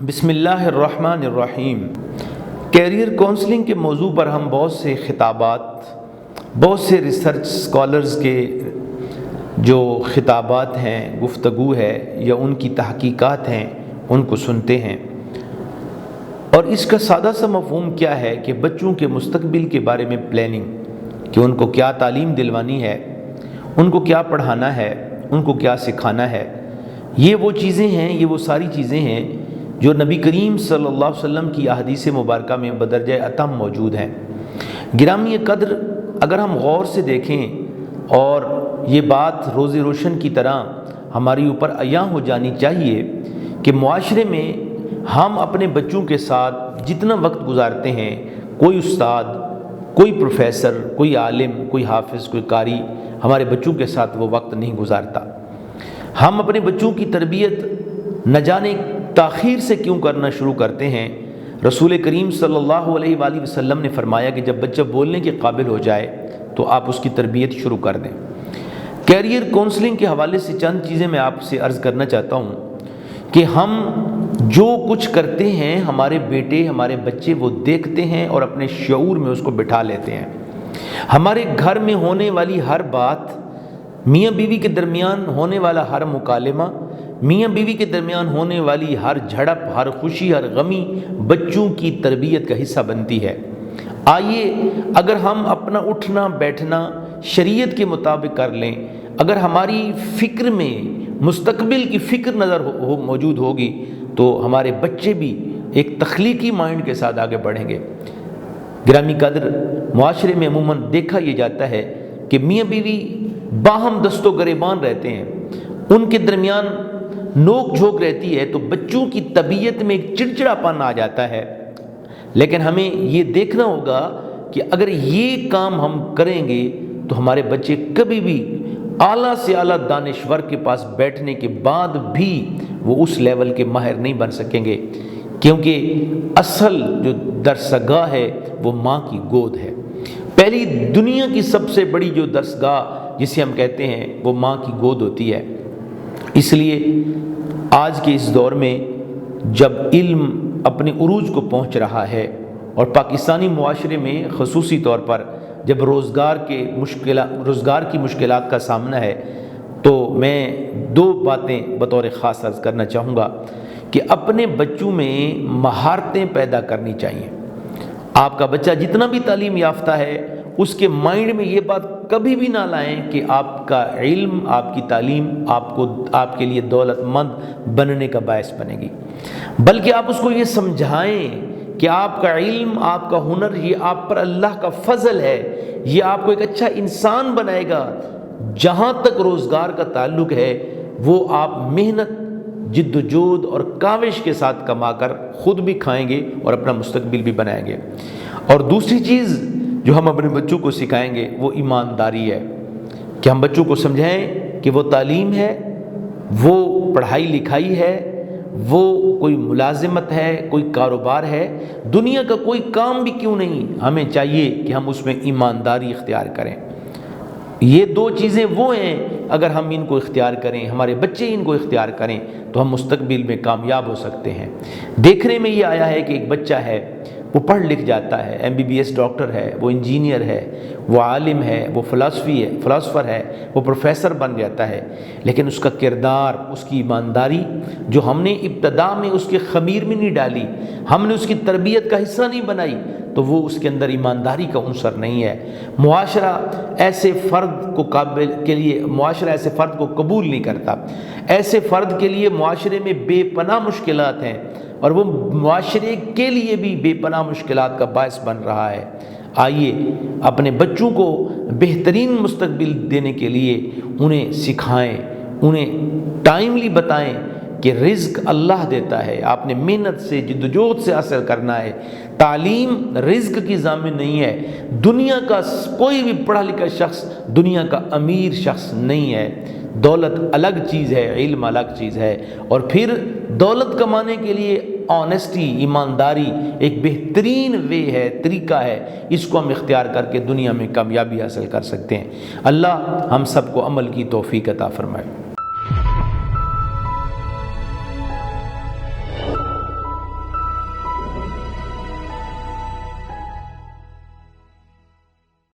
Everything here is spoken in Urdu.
بسم اللہ الرحمن الرحیم۔ کیریئر کونسلنگ کے موضوع پر ہم بہت سے خطابات، بہت سے ریسرچ سکالرز کے جو خطابات ہیں، گفتگو ہے یا ان کی تحقیقات ہیں، ان کو سنتے ہیں، اور اس کا سادہ سا مفہوم کیا ہے کہ بچوں کے مستقبل کے بارے میں پلاننگ، کہ ان کو کیا تعلیم دلوانی ہے، ان کو کیا پڑھانا ہے، ان کو کیا سکھانا ہے۔ یہ وہ چیزیں ہیں، یہ وہ ساری چیزیں ہیں جو نبی کریم صلی اللہ علیہ وسلم کی احادیث مبارکہ میں بدرجہ اتم موجود ہیں۔ گرامی قدر، اگر ہم غور سے دیکھیں اور یہ بات روز روشن کی طرح ہماری اوپر عیاں ہو جانی چاہیے کہ معاشرے میں ہم اپنے بچوں کے ساتھ جتنا وقت گزارتے ہیں، کوئی استاد، کوئی پروفیسر، کوئی عالم، کوئی حافظ، کوئی قاری ہمارے بچوں کے ساتھ وہ وقت نہیں گزارتا۔ ہم اپنے بچوں کی تربیت نہ جانے تاخیر سے کیوں کرنا شروع کرتے ہیں۔ رسول کریم صلی اللہ علیہ وآلہ وسلم نے فرمایا کہ جب بچہ بولنے کے قابل ہو جائے تو آپ اس کی تربیت شروع کر دیں۔ کیریئر کونسلنگ کے حوالے سے چند چیزیں میں آپ سے عرض کرنا چاہتا ہوں کہ ہم جو کچھ کرتے ہیں، ہمارے بیٹے، ہمارے بچے وہ دیکھتے ہیں اور اپنے شعور میں اس کو بٹھا لیتے ہیں۔ ہمارے گھر میں ہونے والی ہر بات، میاں بیوی کے درمیان ہونے والا ہر مکالمہ، میاں بیوی کے درمیان ہونے والی ہر جھڑپ، ہر خوشی، ہر غمی بچوں کی تربیت کا حصہ بنتی ہے۔ آئیے اگر ہم اپنا اٹھنا بیٹھنا شریعت کے مطابق کر لیں، اگر ہماری فکر میں مستقبل کی فکر موجود ہوگی تو ہمارے بچے بھی ایک تخلیقی مائنڈ کے ساتھ آگے بڑھیں گے۔ گرامی قدر، معاشرے میں عموماً دیکھا یہ جاتا ہے کہ میاں بیوی باہم دست و گریبان رہتے ہیں، ان کے درمیان نوک جھوک رہتی ہے تو بچوں کی طبیعت میں ایک چڑچڑاپن آ جاتا ہے۔ لیکن ہمیں یہ دیکھنا ہوگا کہ اگر یہ کام ہم کریں گے تو ہمارے بچے کبھی بھی اعلیٰ سے اعلیٰ دانشور کے پاس بیٹھنے کے بعد بھی وہ اس لیول کے ماہر نہیں بن سکیں گے، کیونکہ اصل جو درسگاہ ہے وہ ماں کی گود ہے۔ پہلی دنیا کی سب سے بڑی جو درسگاہ جسے ہم کہتے ہیں وہ ماں کی گود ہوتی ہے۔ اس لیے آج کے اس دور میں جب علم اپنے عروج کو پہنچ رہا ہے اور پاکستانی معاشرے میں خصوصی طور پر جب روزگار کی مشکلات کا سامنا ہے، تو میں دو باتیں بطور خاص عرض کرنا چاہوں گا کہ اپنے بچوں میں مہارتیں پیدا کرنی چاہیے۔ آپ کا بچہ جتنا بھی تعلیم یافتہ ہے، اس کے مائنڈ میں یہ بات کبھی بھی نہ لائیں کہ آپ کا علم، آپ کی تعلیم آپ کے لیے دولت مند بننے کا باعث بنے گی، بلکہ آپ اس کو یہ سمجھائیں کہ آپ کا علم، آپ کا ہنر، یہ آپ پر اللہ کا فضل ہے، یہ آپ کو ایک اچھا انسان بنائے گا۔ جہاں تک روزگار کا تعلق ہے وہ آپ محنت، جد و جہد اور کاوش کے ساتھ کما کر خود بھی کھائیں گے اور اپنا مستقبل بھی بنائیں گے۔ اور دوسری چیز جو ہم اپنے بچوں کو سکھائیں گے وہ ایمانداری ہے، کہ ہم بچوں کو سمجھائیں کہ وہ تعلیم ہے، وہ پڑھائی لکھائی ہے، وہ کوئی ملازمت ہے، کوئی کاروبار ہے، دنیا کا کوئی کام بھی کیوں نہیں، ہمیں چاہیے کہ ہم اس میں ایمانداری اختیار کریں۔ یہ دو چیزیں وہ ہیں، اگر ہم ان کو اختیار کریں، ہمارے بچے ان کو اختیار کریں تو ہم مستقبل میں کامیاب ہو سکتے ہیں۔ دیکھنے میں یہ آیا ہے کہ ایک بچہ ہے، وہ پڑھ لکھ جاتا ہے، MBBS ڈاکٹر ہے، وہ انجینئر ہے، وہ عالم ہے، وہ فلاسفر ہے، وہ پروفیسر بن جاتا ہے، لیکن اس کا کردار، اس کی ایمانداری جو ہم نے ابتدا میں اس کے خمیر میں نہیں ڈالی، ہم نے اس کی تربیت کا حصہ نہیں بنائی، تو وہ اس کے اندر ایمانداری کا عنصر نہیں ہے۔ معاشرہ ایسے فرد کو قبول نہیں کرتا، ایسے فرد کے لیے معاشرے میں بے پناہ مشکلات ہیں، اور وہ معاشرے کے لیے بھی بے پناہ مشکلات کا باعث بن رہا ہے۔ آئیے اپنے بچوں کو بہترین مستقبل دینے کے لیے انہیں سکھائیں، انہیں ٹائملی بتائیں کہ رزق اللہ دیتا ہے، آپ نے محنت سے، جدوجہد سے حاصل کرنا ہے۔ تعلیم رزق کی ضامن نہیں ہے۔ دنیا کا کوئی بھی پڑھا لکھا شخص دنیا کا امیر شخص نہیں ہے۔ دولت الگ چیز ہے، علم الگ چیز ہے، اور پھر دولت کمانے کے لیے آنیسٹی، ایمانداری ایک بہترین وے ہے، طریقہ ہے، اس کو ہم اختیار کر کے دنیا میں کامیابی حاصل کر سکتے ہیں۔ اللہ ہم سب کو عمل کی توفیق عطا فرمائے۔